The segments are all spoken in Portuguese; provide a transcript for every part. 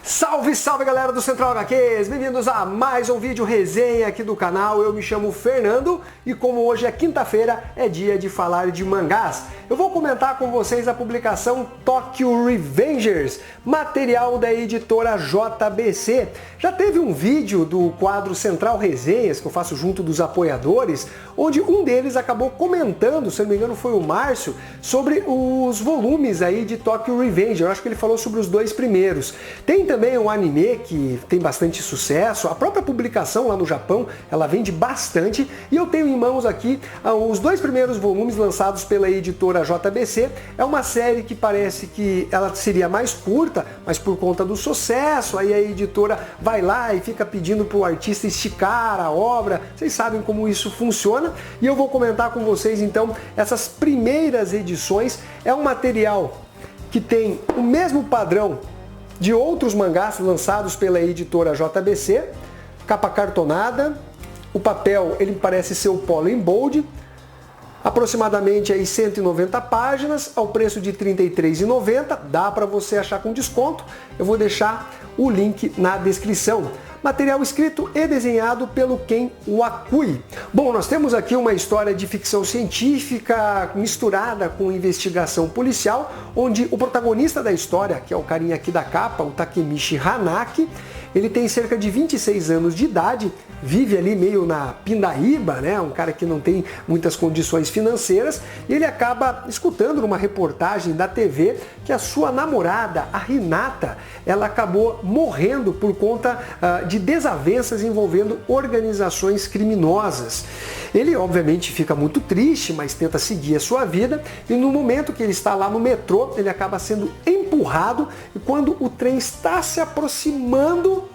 Salve, salve galera do Central HQs, bem-vindos a mais um vídeo resenha aqui do canal. Eu me chamo Fernando e como hoje é quinta-feira, é dia de falar de mangás. Eu vou comentar com vocês a publicação Tokyo Revengers, material da editora JBC. Já teve um vídeo do quadro Central Resenhas, que eu faço junto dos apoiadores, onde um deles acabou comentando, se não me engano foi o Márcio, sobre os volumes aí de Tokyo Revengers. Eu acho que ele falou sobre os dois primeiros. Tem também um anime que tem bastante sucesso, a própria publicação lá no Japão, ela vende bastante, e eu tenho em mãos aqui os dois primeiros volumes lançados pela editora JBC. É uma série que parece que ela seria mais curta, mas por conta do sucesso, aí a editora vai lá e fica pedindo para o artista esticar a obra. Vocês sabem como isso funciona, e eu vou comentar com vocês então essas primeiras edições. É um material que tem o mesmo padrão de outros mangás lançados pela editora JBC, capa cartonada, o papel ele parece ser o Pollen Bold, aproximadamente aí 190 páginas, ao preço de R$ 33,90, dá para você achar com desconto, eu vou deixar o link na descrição. Material escrito e desenhado pelo Ken Wakui. Bom, nós temos aqui uma história de ficção científica misturada com investigação policial, onde o protagonista da história, que é o carinha aqui da capa, o Takemichi Hanaki, ele tem cerca de 26 anos de idade, vive ali meio na pindaíba, né? Um cara que não tem muitas condições financeiras, e ele acaba escutando numa reportagem da TV que a sua namorada, a Hinata, ela acabou morrendo por conta de desavenças envolvendo organizações criminosas. Ele obviamente fica muito triste, mas tenta seguir a sua vida, e no momento que ele está lá no metrô, ele acaba sendo empurrado, e quando o trem está se aproximando,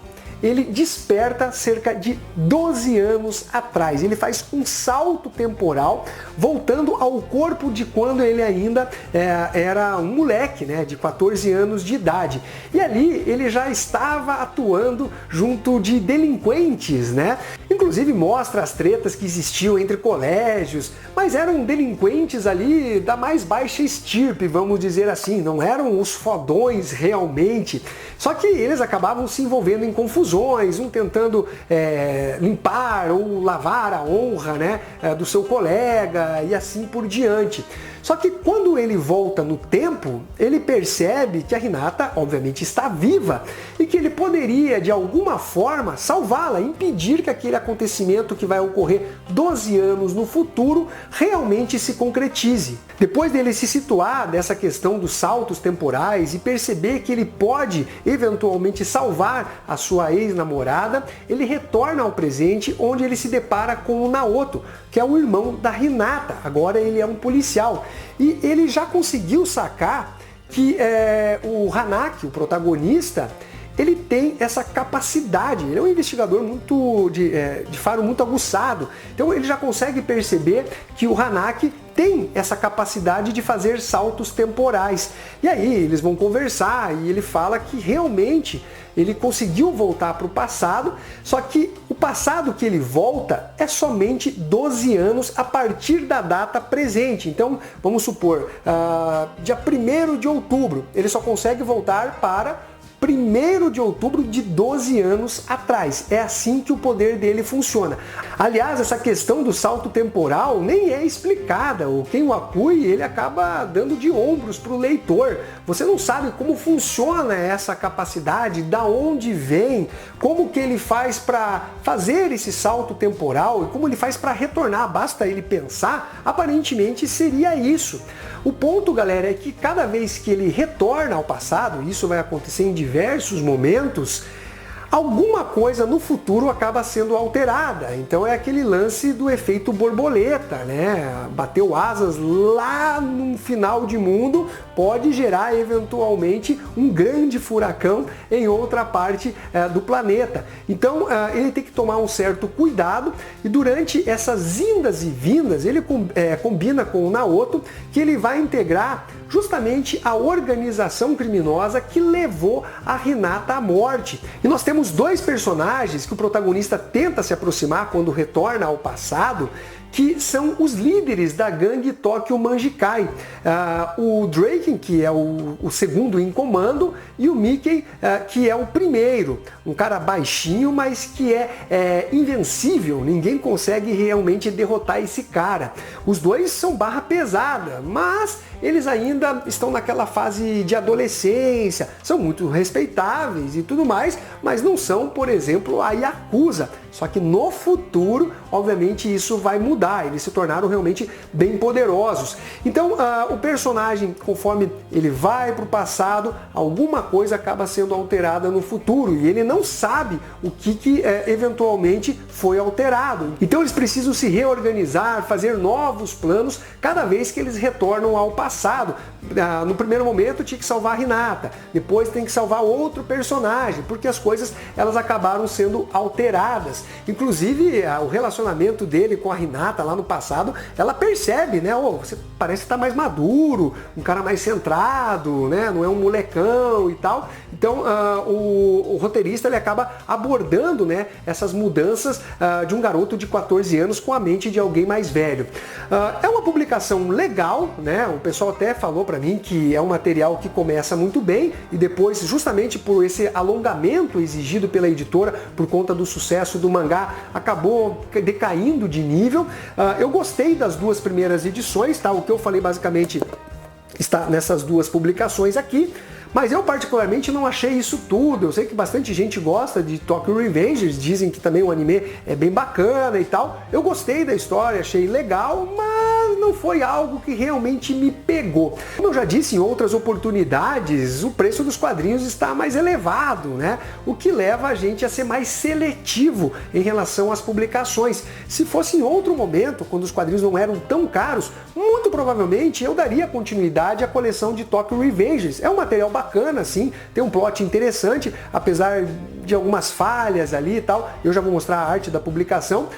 ele desperta cerca de 12 anos atrás. Ele faz um salto temporal, voltando ao corpo de quando ele ainda era um moleque, né, de 14 anos de idade. E ali ele já estava atuando junto de delinquentes, né? Inclusive mostra as tretas que existiam entre colégios, mas eram delinquentes ali da mais baixa estirpe, vamos dizer assim, não eram os fodões realmente. Só que eles acabavam se envolvendo em confusões, um tentando limpar ou lavar a honra, né, do seu colega e assim por diante. Só que quando ele volta no tempo, ele percebe que a Hinata, obviamente, está viva e que ele poderia, de alguma forma, salvá-la, impedir que aquele acontecimento que vai ocorrer 12 anos no futuro realmente se concretize. Depois dele se situar dessa questão dos saltos temporais e perceber que ele pode, eventualmente, salvar a sua ex-namorada, ele retorna ao presente, onde ele se depara com o Naoto, que é o irmão da Hinata. Agora ele é um policial. E ele já conseguiu sacar que o Hanaki, o protagonista, ele tem essa capacidade, ele é um investigador muito de faro muito aguçado, então ele já consegue perceber que o Hanaki tem essa capacidade de fazer saltos temporais. E aí eles vão conversar e ele fala que realmente ele conseguiu voltar para o passado, só que o passado que ele volta é somente 12 anos a partir da data presente. Então, vamos supor, dia 1º de outubro, ele só consegue voltar para 1º de outubro de 12 anos atrás. É assim que o poder dele funciona. Aliás, essa questão do salto temporal nem é explicada. O Ken Wakui, ele acaba dando de ombros para o leitor. Você não sabe como funciona essa capacidade, da onde vem, como que ele faz para fazer esse salto temporal e como ele faz para retornar. Basta ele pensar, aparentemente seria isso. O ponto, galera, é que cada vez que ele retorna ao passado, isso vai acontecer em diversos momentos, alguma coisa no futuro acaba sendo alterada. Então é aquele lance do efeito borboleta, né? Bateu asas lá no final de mundo, pode gerar eventualmente um grande furacão em outra parte do planeta. Então ele tem que tomar um certo cuidado, e durante essas indas e vindas ele combina com o Naoto que ele vai integrar justamente a organização criminosa que levou a Hinata à morte. E nós temos dois personagens que o protagonista tenta se aproximar quando retorna ao passado, que são os líderes da gangue Tóquio Manjikai. O Draken, que é o segundo em comando, e o Mickey, que é o primeiro. Um cara baixinho, mas que é invencível, ninguém consegue realmente derrotar esse cara. Os dois são barra pesada, mas eles ainda estão naquela fase de adolescência, são muito respeitáveis e tudo mais, mas não são, por exemplo, a Yakuza. Só que no futuro, obviamente, isso vai mudar, eles se tornaram realmente bem poderosos. Então, o personagem, conforme ele vai para o passado, alguma coisa acaba sendo alterada no futuro e ele não sabe o que eventualmente foi alterado. Então, eles precisam se reorganizar, fazer novos planos cada vez que eles retornam ao passado. No primeiro momento tinha que salvar a Hinata, depois tem que salvar outro personagem, porque as coisas elas acabaram sendo alteradas. Inclusive o relacionamento dele com a Hinata lá no passado, ela percebe, né? Você parece estar mais maduro, um cara mais centrado, né? Não é um molecão e tal. Então o roteirista ele acaba abordando, né, essas mudanças de um garoto de 14 anos com a mente de alguém mais velho. É uma publicação legal, né? O pessoal até falou para mim que é um material que começa muito bem e depois, justamente por esse alongamento exigido pela editora por conta do sucesso do mangá, acabou decaindo de nível. Eu gostei das duas primeiras edições, tá? O que eu falei basicamente está nessas duas publicações aqui. Mas eu particularmente não achei isso tudo. Eu sei que bastante gente gosta de Tokyo Revengers, dizem que também o anime é bem bacana e tal. Eu gostei da história, achei legal, mas não foi algo que realmente me pegou. Como eu já disse em outras oportunidades, o preço dos quadrinhos está mais elevado, né? O que leva a gente a ser mais seletivo em relação às publicações. Se fosse em outro momento, quando os quadrinhos não eram tão caros, muito provavelmente eu daria continuidade à coleção de Tokyo Revengers. É um material bacana, sim, tem um plot interessante, apesar de algumas falhas ali e tal. Eu já vou mostrar a arte da publicação,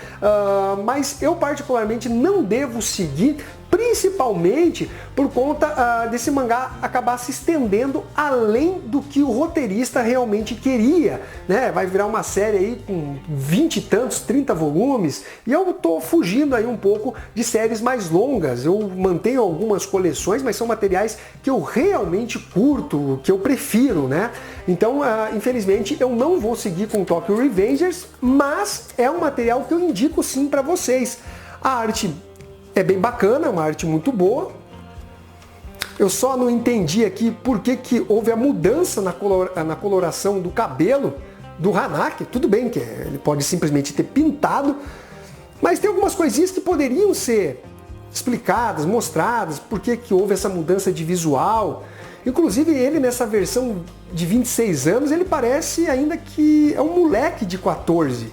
mas eu particularmente não devo seguir, principalmente por conta desse mangá acabar se estendendo além do que o roteirista realmente queria, né? Vai virar uma série aí com 20 e tantos, 30 volumes, e eu tô fugindo aí um pouco de séries mais longas. Eu mantenho algumas coleções, mas são materiais que eu realmente curto, que eu prefiro, né? Então, infelizmente, eu não vou seguir com Tokyo Revengers, mas é um material que eu indico sim para vocês. A arte é bem bacana, é uma arte muito boa. Eu só não entendi aqui por que houve a mudança na coloração do cabelo do Hanaki. Tudo bem que ele pode simplesmente ter pintado, mas tem algumas coisinhas que poderiam ser explicadas, mostradas, por que houve essa mudança de visual. Inclusive ele nessa versão de 26 anos, ele parece ainda que é um moleque de 14.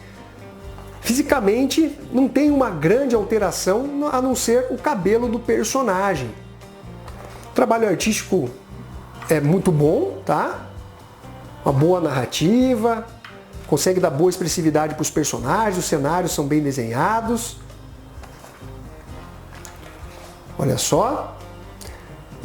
Fisicamente não tem uma grande alteração a não ser o cabelo do personagem. O trabalho artístico é muito bom, tá? Uma boa narrativa, consegue dar boa expressividade para os personagens, os cenários são bem desenhados. Olha só.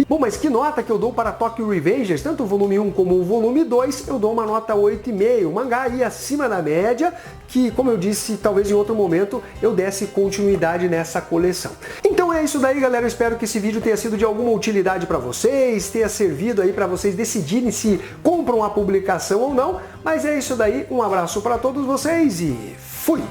Bom, mas que nota que eu dou para Tokyo Revengers? Tanto o volume 1 como o volume 2, eu dou uma nota 8,5. O mangá aí acima da média, que, como eu disse, talvez em outro momento eu desse continuidade nessa coleção. Então é isso daí, galera. Eu espero que esse vídeo tenha sido de alguma utilidade para vocês, tenha servido aí para vocês decidirem se compram a publicação ou não. Mas é isso daí. Um abraço para todos vocês e fui!